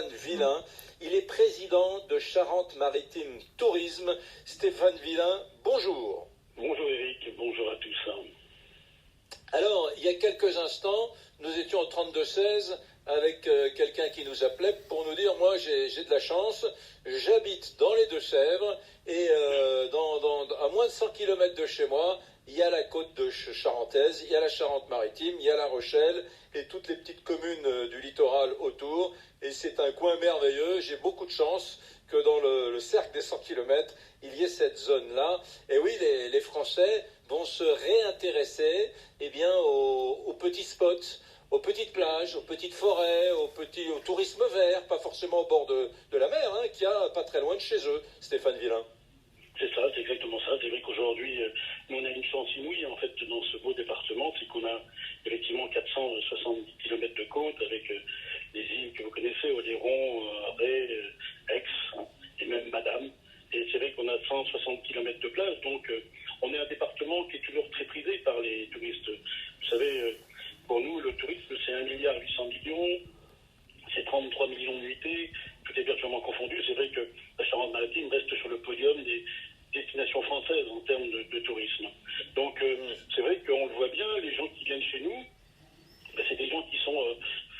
Villain. Il est président de Charente-Maritime Tourisme. Stéphane Villain, bonjour. Bonjour Eric, bonjour à tous. Alors, il y a quelques instants, nous étions au 32-16 avec quelqu'un qui nous appelait pour nous dire, moi j'ai de la chance, j'habite dans les Deux-Sèvres et à moins de 100 km de chez moi, il y a la côte de charentaise, il y a la Charente-Maritime, il y a La Rochelle et toutes les petites communes du littoral autour. Et c'est un coin merveilleux. J'ai beaucoup de chance que dans le cercle des 100 km, il y ait cette zone-là. Et oui, les Français vont se réintéresser aux petits spots, aux petites plages, aux petites forêts, au tourisme vert, pas forcément au bord de la mer, qu'il y a pas très loin de chez eux. Stéphane Villain. C'est ça, c'est exactement ça. C'est vrai qu'aujourd'hui, nous on a une chance inouïe en fait dans ce beau département, c'est qu'on a effectivement 470 km de côte avec des îles que vous connaissez, Oléron, Ré, Aix et même Madame. Et c'est vrai qu'on a 160 km de plage, donc on est un département qui est toujours très prisé par les touristes. Vous savez, pour nous, le tourisme, c'est 1,8 milliard, c'est 33 millions de nuitées, tout hébergement confondu. C'est vrai que la Charente-Maritime reste sur le podium des destinations françaises en termes de tourisme. Donc c'est vrai qu'on le voit bien, les gens qui viennent chez nous, c'est des gens qui sont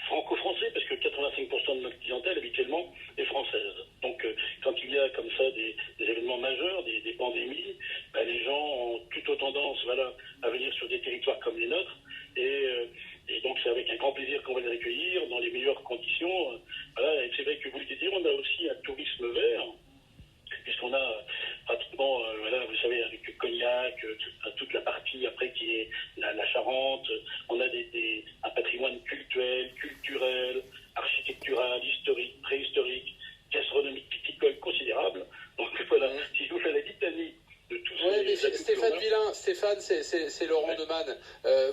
franco-français, parce que 85% de notre clientèle habituellement est française. Donc quand il y a comme ça des événements majeurs, des pandémies, les gens ont plutôt tendance à venir sur des territoires comme les nôtres, et donc c'est avec un grand plaisir qu'on va les accueillir dans les meilleures conditions. Et c'est vrai que vous le disiez, on a aussi un tourisme vert, puisqu'on a pratiquement, vous savez, avec le Cognac, toute la partie après qui est la Charente, on a un patrimoine culturel, architectural, historique, préhistorique, gastronomique, viticole considérable. Donc voilà, si je vous fais la litanie de tout ça. Oui, mais Stéphane Villain, c'est Laurent Neumann.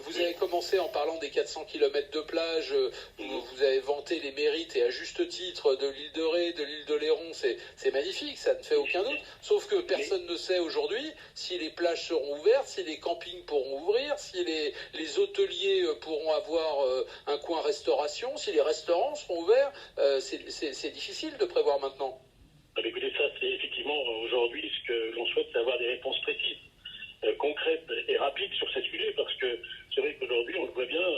Vous avez commencé en parlant des 400 km de plage, vous avez vanté les mérites, et à juste titre, de l'île de Ré, de l'île de Léron, c'est magnifique, ça ne fait aucun doute. Sauf que personne ne sait aujourd'hui si les plages seront ouvertes, si les campings pourront ouvrir, si les hôteliers pourront avoir un coin restauration, si les restaurants seront ouverts. C'est difficile de prévoir maintenant. Écoutez, ça, c'est effectivement aujourd'hui ce que l'on souhaite, c'est avoir des réponses précises, concrètes et rapides sur ces sujets, parce que c'est vrai qu'aujourd'hui, on le voit bien,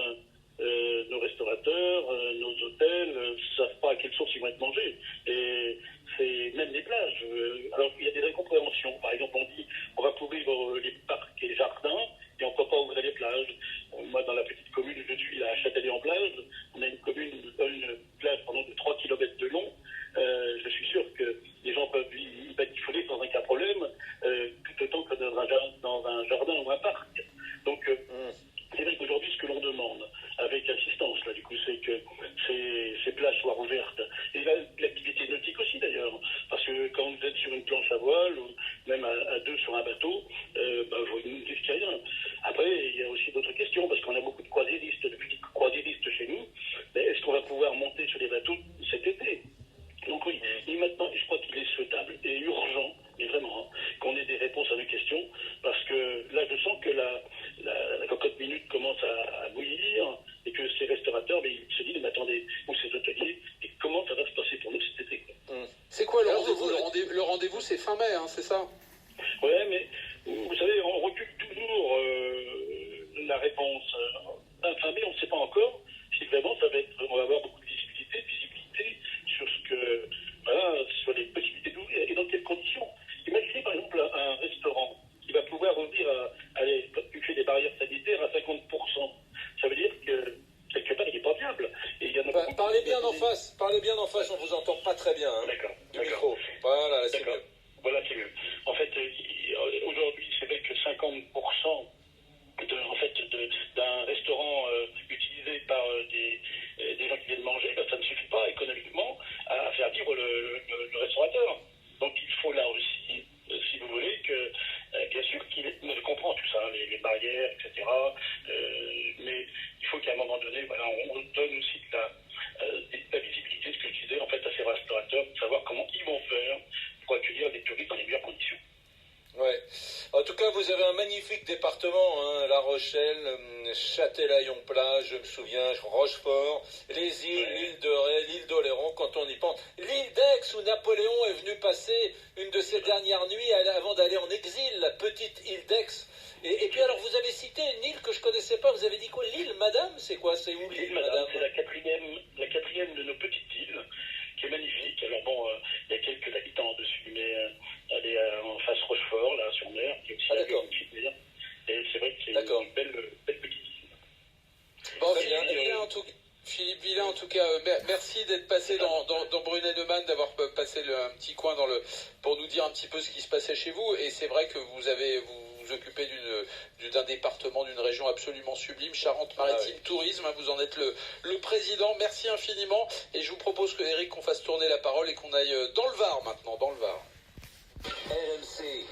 nos restaurateurs, nos hôtels ne savent pas à quelle source ils vont être mangés. Et c'est même les plages. Alors, il y a des incompréhensions. Par exemple, on dit on va couvrir les parcs et les jardins, et on ne peut pas ouvrir les plages. Moi, dans la petite commune où je suis, à Châtelet-en-Plage, on a une plage de 3 km de long. Je suis sûr que les gens peuvent y batifoler sans aucun problème, tout autant que dans un jardin ou un parc. Donc, c'est vrai qu'aujourd'hui, ce que l'on demande, avec insistance, là, du coup, c'est que ces plages soient ouvertes. Et l'activité nautique aussi, d'ailleurs. Parce que quand vous êtes sur une planche à voile, ou même à deux sur un bateau, vous ne risquez rien. Après, il y a aussi d'autres questions, parce qu'on a beaucoup de croisiéristes, de petits croisiéristes chez nous. Mais est-ce qu'on va pouvoir monter sur les bateaux cet été ? Donc oui, et maintenant, je crois qu'il est souhaitable et urgent, mais vraiment, qu'on ait des réponses à nos questions, parce que là, je sens que la cocotte minute commence à bouillir, et que ces restaurateurs, ils se disent, mais attendez, ou ces hôteliers, et comment ça va se passer pour nous cet été, quoi. C'est quoi le rendez-vous ? Le rendez-vous, c'est fin mai, c'est ça ? Ouais, mais vous savez, on recule toujours la réponse. Fin mai, on ne sait pas encore si vraiment on va avoir beaucoup de visibilité sur les possibilités d'ouvrir et dans quelles conditions. Imaginez par exemple un restaurant qui va pouvoir ouvrir il fait des barrières sanitaires à 50%. Ça veut dire que quelque part il n'est pas viable. Et il y en a parlez bien d'en face, on vous entend pas très bien. D'accord. Du micro. Voilà, là, c'est mieux. Voilà, c'est mieux. En fait, aujourd'hui, c'est vrai que 50% d'un restaurant utilisé par des gens qui viennent manger, ça ne suffit pas économiquement à faire vivre le restaurateur. Donc il faut là aussi, si vous voulez, que bien sûr je comprends tout ça, les barrières, etc. Mais il faut qu'à un moment donné, on donne aussi de la visibilité, ce que je disais, en fait, à ces restaurateurs, de savoir comment ils vont faire pour accueillir des touristes dans les meilleures conditions. Ouais. En tout cas, vous avez un magnifique département, hein, La Rochelle, Châtelaillon-Plage, je me souviens, Rochefort, les îles, Ouais. l'île de Ré, l'île d'Oléron, quand on y pense. L'île d'Aix, où Napoléon est venu passer une de ses dernières nuits avant d'aller en exil, la petite île d'Aix. Et puis alors, vous avez cité une île que je connaissais pas, vous avez dit quoi? L'île Madame? C'est quoi? C'est où l'île Madame? C'est la quatrième de nos petites îles, qui est magnifique. Alors bon, il y a quelques habitants dessus, mais elle est en face Rochefort, là, sur mer, qui est aussi la d'accord. petite île. Et c'est vrai que c'est D'accord. une belle petite île. Bon, Très bien. Philippe Villain, en tout cas, merci d'être passé dans Brunet-Neumann, d'avoir passé un petit coin pour nous dire un petit peu ce qui se passait chez vous. Et c'est vrai que vous vous occupez d'un département, d'une région absolument sublime, Charente-Maritime Tourisme, hein, vous en êtes le président. Merci infiniment. Et je vous propose que Eric, qu'on fasse tourner la parole et qu'on aille dans le Var maintenant, dans le Var. RMC.